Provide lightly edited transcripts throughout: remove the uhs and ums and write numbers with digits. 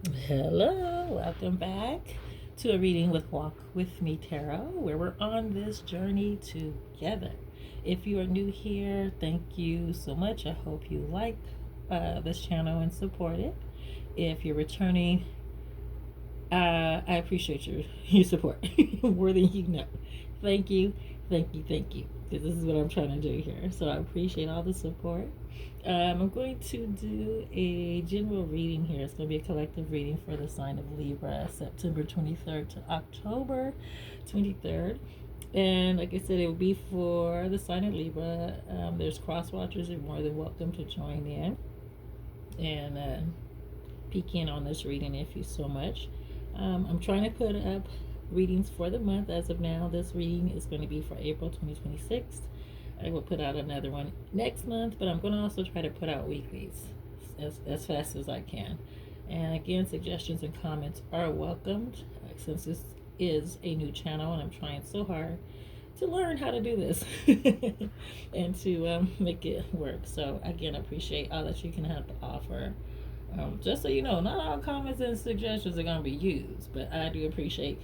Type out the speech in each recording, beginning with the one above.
Hello, welcome back to a reading with Walk With Me Tarot, where we're on this journey together. If you are new here, thank you so much. I hope you like this channel and support it. If you're returning, I appreciate your support more than you know. Thank you, thank you, thank you. Because this is what I'm trying to do here. So I appreciate all the support. I'm going to do a general reading here. It's going to be a collective reading for the sign of Libra, September 23rd to October 23rd. And like I said, it will be for the sign of Libra. There's cross watchers. You're more than welcome to join in and peek in on this reading if you so much. I'm trying to put up readings for the month as of now. This reading is going to be for April 2026. I will put out another one next month, but I'm going to also try to put out weeklies as fast as I can. And again, suggestions and comments are welcomed since this is a new channel and I'm trying so hard to learn how to do this and to make it work. So again, I appreciate all that you can have to offer. Just so you know, not all comments and suggestions are going to be used, but I do appreciate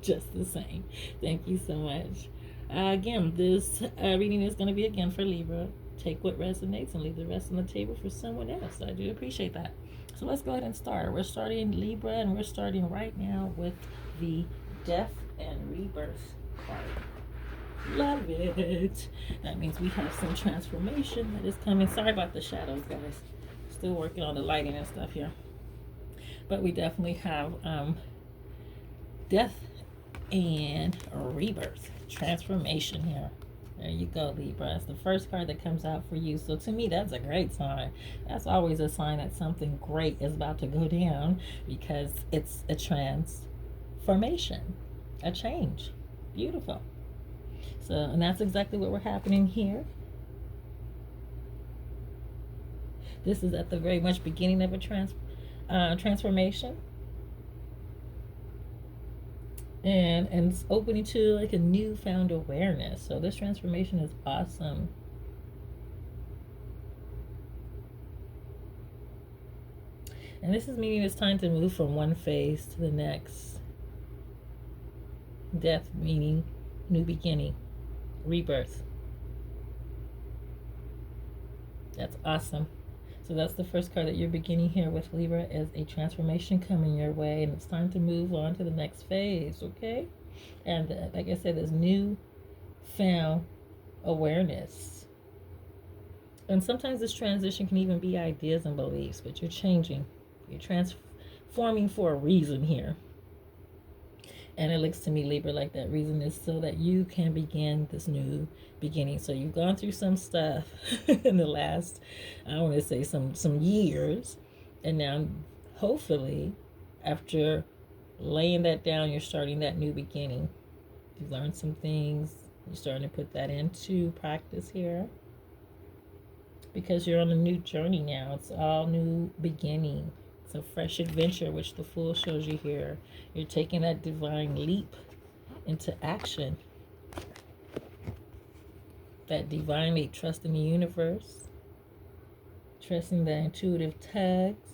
just the same. Thank you so much. Again, this reading is going to be again for Libra. Take what resonates and leave the rest on the table for someone else. I do appreciate that. So let's go ahead and start. We're starting Libra, and we're starting right now with the Death and Rebirth card. Love it. That means we have some transformation that is coming. Sorry about the shadows, guys. Still working on the lighting and stuff here. But we definitely have death and rebirth, transformation here. There you go, Libra. It's the first card that comes out for you. So to me, that's a great sign. That's always a sign that something great is about to go down because it's a transformation, a change. Beautiful. So, and that's exactly what we're happening here. This is at the very much beginning of a transformation. And it's opening to like a newfound awareness. So this transformation is awesome. And this is meaning it's time to move from one phase to the next. Death meaning new beginning, rebirth. That's awesome. So that's the first card that you're beginning here with, Libra, as a transformation coming your way, and it's time to move on to the next phase, okay? And like I said, there's new found awareness. And sometimes this transition can even be ideas and beliefs, but you're changing. You're transforming for a reason here. And it looks to me, Libra, like that reason is so that you can begin this new beginning. So you've gone through some stuff in the last, I want to say some years. And now, hopefully, after laying that down, you're starting that new beginning. You've learned some things. You're starting to put that into practice here. Because you're on a new journey now. It's all new beginning. It's a fresh adventure, which the Fool shows you here. You're taking that divine leap into action. That divine leap, trusting the universe, trusting the intuitive tugs.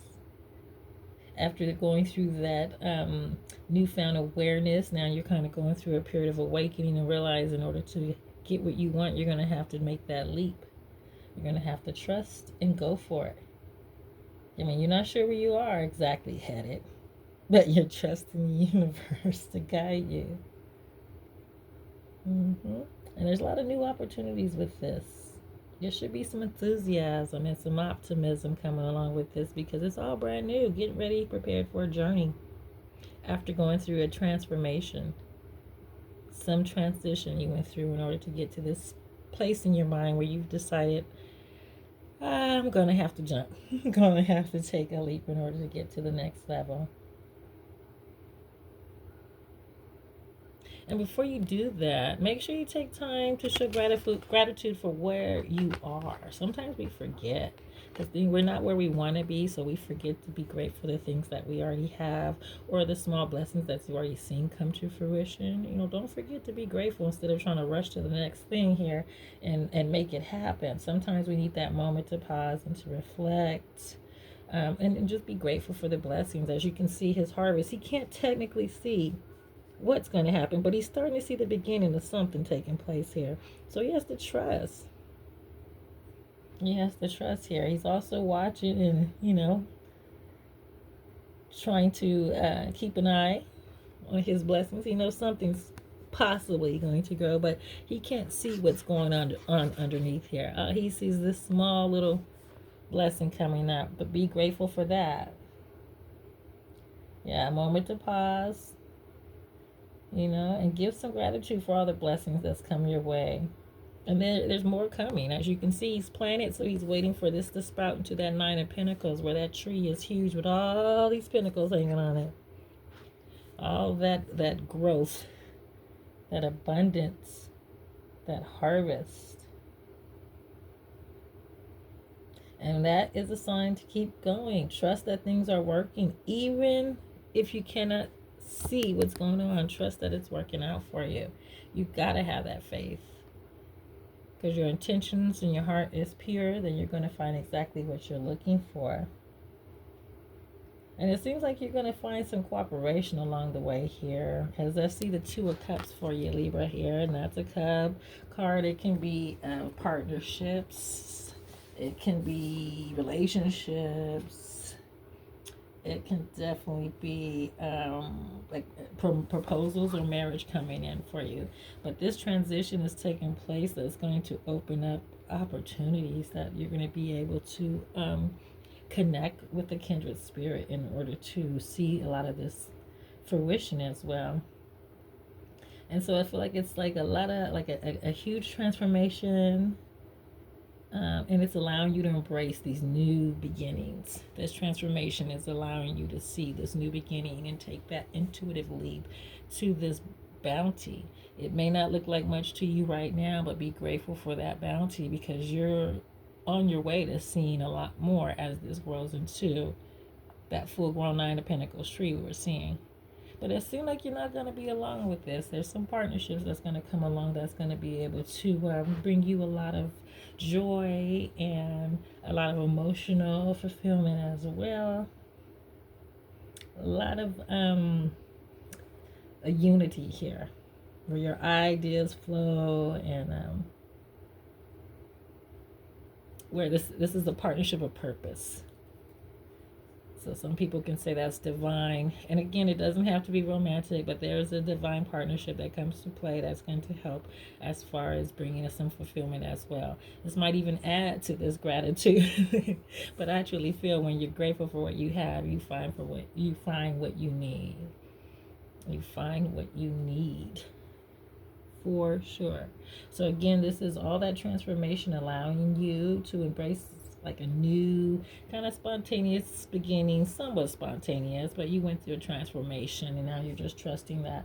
After going through that newfound awareness, now you're kind of going through a period of awakening and realize in order to get what you want, you're going to have to make that leap. You're going to have to trust and go for it. I mean, you're not sure where you are exactly headed, but you're trusting the universe to guide you. And there's a lot of new opportunities with this. There should be some enthusiasm and some optimism coming along with this because it's all brand new. Get ready, prepared for a journey after going through a transformation. Some transition you went through in order to get to this place in your mind where you've decided, I'm going to have to jump. I'm going to have to take a leap in order to get to the next level. And before you do that, make sure you take time to show gratitude for where you are. Sometimes we forget because we're not where we want to be, so we forget to be grateful for the things that we already have or the small blessings that you've already seen come to fruition. You know, don't forget to be grateful instead of trying to rush to the next thing here and make it happen. Sometimes we need that moment to pause and to reflect. And just be grateful for the blessings. As you can see his harvest, he can't technically see what's going to happen, but he's starting to see the beginning of something taking place here. So he has to trust. He has to trust here. He's also watching and, trying to keep an eye on his blessings. He knows something's possibly going to grow, but he can't see what's going on underneath here. He sees this small little blessing coming up, but be grateful for that. Yeah, a moment to pause, and give some gratitude for all the blessings that's come your way. And then there's more coming. As you can see, he's planted, so he's waiting for this to sprout into that Nine of Pentacles, where that tree is huge with all these pentacles hanging on it. All that growth, that abundance, that harvest. And that is a sign to keep going. Trust that things are working, even if you cannot see what's going on. Trust that it's working out for you. You've got to have that faith. Because your intentions and your heart is pure, then you're going to find exactly what you're looking for. And it seems like you're going to find some cooperation along the way here. Because I see the Two of Cups for you, Libra, here. And that's a Cub card. It can be partnerships. It can be relationships. It can definitely be like proposals or marriage coming in for you. But this transition is taking place that's going to open up opportunities that you're going to be able to connect with the kindred spirit in order to see a lot of this fruition as well. And so I feel like it's like a lot of like a huge transformation. And it's allowing you to embrace these new beginnings. This transformation is allowing you to see this new beginning and take that intuitive leap to this bounty. It may not look like much to you right now, but be grateful for that bounty, because you're on your way to seeing a lot more as this grows into that full-grown Nine of Pentacles tree we were seeing. But it seems like you're not going to be alone with this. There's some partnerships that's going to come along that's going to be able to bring you a lot of joy and a lot of emotional fulfillment as well. A lot of a unity here where your ideas flow, and where this is a partnership of purpose. So some people can say that's divine. And again, it doesn't have to be romantic, but there's a divine partnership that comes to play that's going to help as far as bringing us some fulfillment as well. This might even add to this gratitude. But I truly feel when you're grateful for what you have, you find what you need. You find what you need. For sure. So again, this is all that transformation, allowing you to embrace like a new kind of spontaneous beginning, somewhat spontaneous, but you went through a transformation, and now you're just trusting that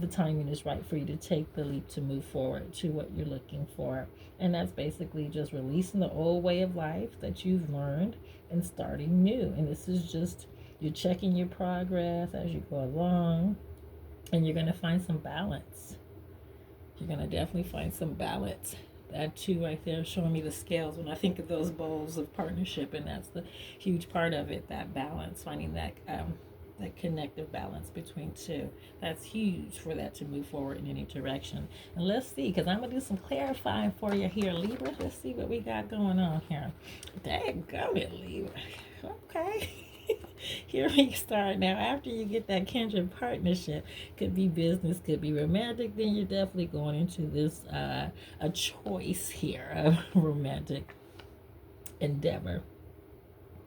the timing is right for you to take the leap to move forward to what you're looking for. And that's basically just releasing the old way of life that you've learned and starting new. And this is just, you're checking your progress as you go along, and you're going to find some balance. You're going to definitely find some balance. That too right there showing me the scales when I think of those bowls of partnership, and that's the huge part of it, that balance, finding that connective balance between two. That's huge for that to move forward in any direction. And let's see, because I'm going to do some clarifying for you here, Libra. Let's see what we got going on here. Dadgummit, Libra. Okay. Here we start now. After you get that kindred partnership, could be business, could be romantic, then you're definitely going into this a choice here of romantic endeavor.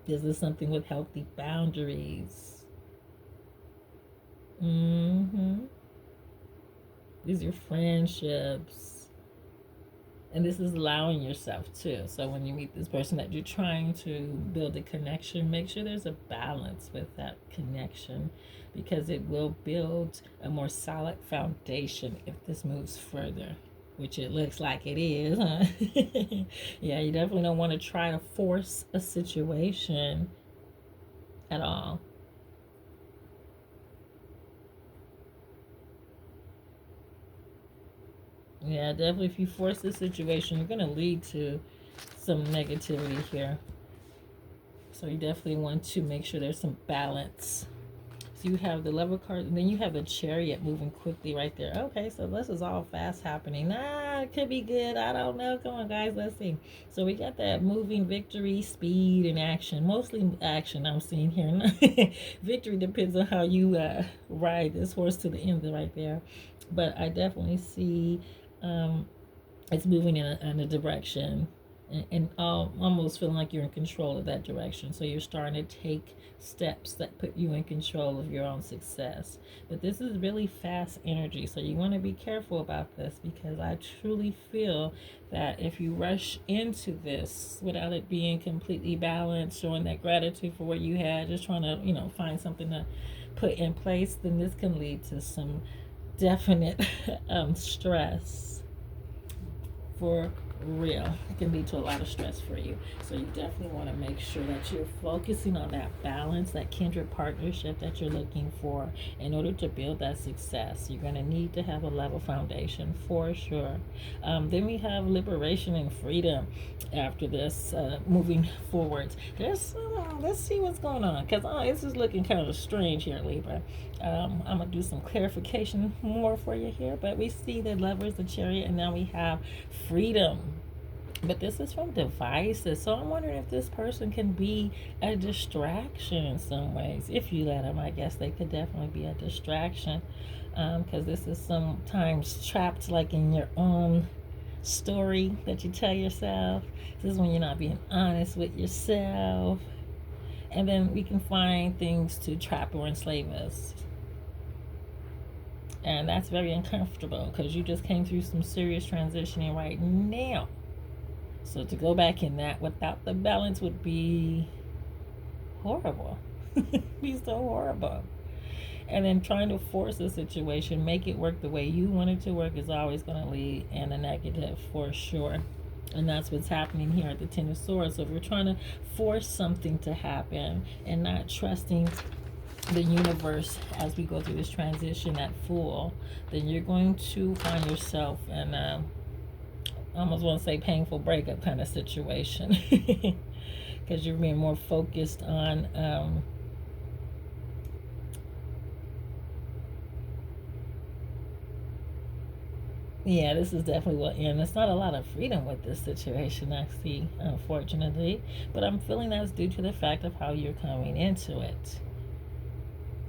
This is something with healthy boundaries. These are friendships. And this is allowing yourself too. So when you meet this person that you're trying to build a connection, make sure there's a balance with that connection, because it will build a more solid foundation if this moves further, which it looks like it is, huh? Yeah, you definitely don't want to try to force a situation at all. Yeah, definitely if you force the situation, you're going to lead to some negativity here. So you definitely want to make sure there's some balance. So you have the Lover card, and then you have the Chariot moving quickly right there. Okay, so this is all fast happening. It could be good. I don't know. Come on, guys, let's see. So we got that moving victory, speed, and action. Mostly action I'm seeing here. Victory depends on how you ride this horse to the end right there. But I definitely see it's moving in a direction, and almost feeling like you're in control of that direction. So you're starting to take steps that put you in control of your own success. But this is really fast energy, so you want to be careful about this, because I truly feel that if you rush into this without it being completely balanced, showing that gratitude for what you had, just trying to find something to put in place, then this can lead to some definite stress. For real, it can lead to a lot of stress for you. So you definitely want to make sure that you're focusing on that balance, that kindred partnership that you're looking for in order to build that success. You're going to need to have a level foundation for sure. Then we have liberation and freedom after this, moving forward. Let's see what's going on, because this is looking kind of strange here, Libra. I'm going to do some clarification more for you here, but we see the Lovers, the Chariot, and now we have freedom. But this is from devices, so I'm wondering if this person can be a distraction in some ways. If you let them, I guess they could definitely be a distraction, because this is sometimes trapped like in your own story that you tell yourself. This is when you're not being honest with yourself, and then we can find things to trap or enslave us. And that's very uncomfortable, because you just came through some serious transitioning right now. So to go back in that without the balance would be horrible. Be so horrible. And then trying to force a situation, make it work the way you want it to work, is always going to lead in a negative for sure. And that's what's happening here at the Ten of Swords. So if we're trying to force something to happen and not trusting the universe as we go through this transition at full, then you're going to find yourself in I almost want to say painful breakup kind of situation, because you're being more focused on this is definitely what, and it's not a lot of freedom with this situation, I see, unfortunately, but I'm feeling that's due to the fact of how you're coming into it.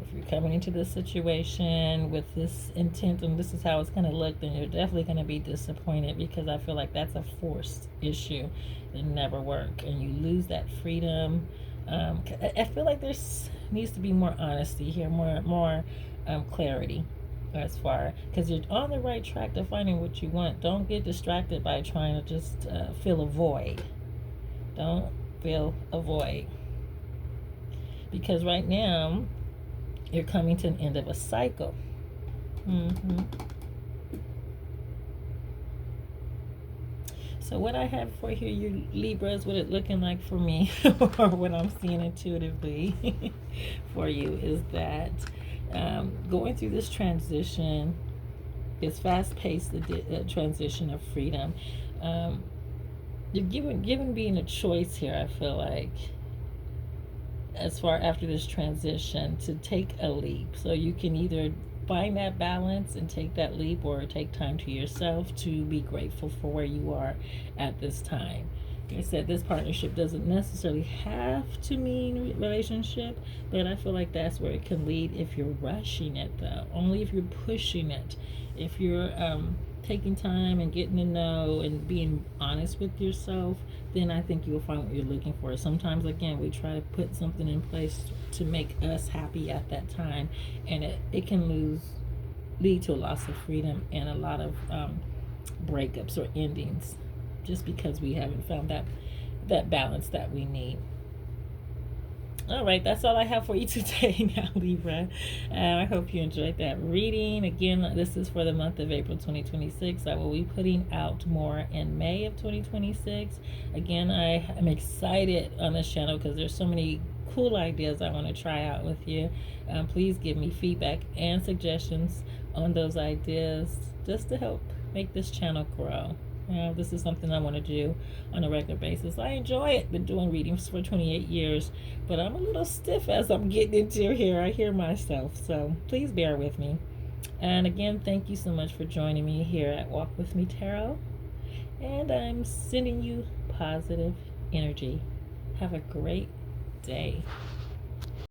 If you're coming into this situation with this intent and this is how it's going to look, then you're definitely going to be disappointed, because I feel like that's a forced issue that never work, and you lose that freedom. I feel like there needs to be more honesty here, more clarity as far, because you're on the right track to finding what you want. Don't get distracted by trying to just fill a void. Don't fill a void, because right now you're coming to an end of a cycle. So what I have for here, you Libras, what it looking like for me, or what I'm seeing intuitively for you, is that going through this transition, this fast-paced transition of freedom, you're given being a choice here, I feel like, as far after this transition, to take a leap. So you can either find that balance and take that leap, or take time to yourself to be grateful for where you are at this time. Like I said, this partnership doesn't necessarily have to mean relationship, but I feel like that's where it can lead if you're rushing it, though. Only if you're pushing it. If you're taking time and getting to know and being honest with yourself, then I think you'll find what you're looking for. Sometimes, again, we try to put something in place to make us happy at that time, and it can lead to a loss of freedom and a lot of breakups or endings, just because we haven't found that balance that we need. All right, that's all I have for you today now, Libra. I hope you enjoyed that reading. Again, this is for the month of April 2026. I will be putting out more in May of 2026. Again, I am excited on this channel because there's so many cool ideas I want to try out with you. Please give me feedback and suggestions on those ideas, just to help make this channel grow. This is something I want to do on a regular basis. I enjoy it. Been doing readings for 28 years, but I'm a little stiff as I'm getting into here. I hear myself, so please bear with me. And again, thank you so much for joining me here at Walk With Me Tarot. And I'm sending you positive energy. Have a great day.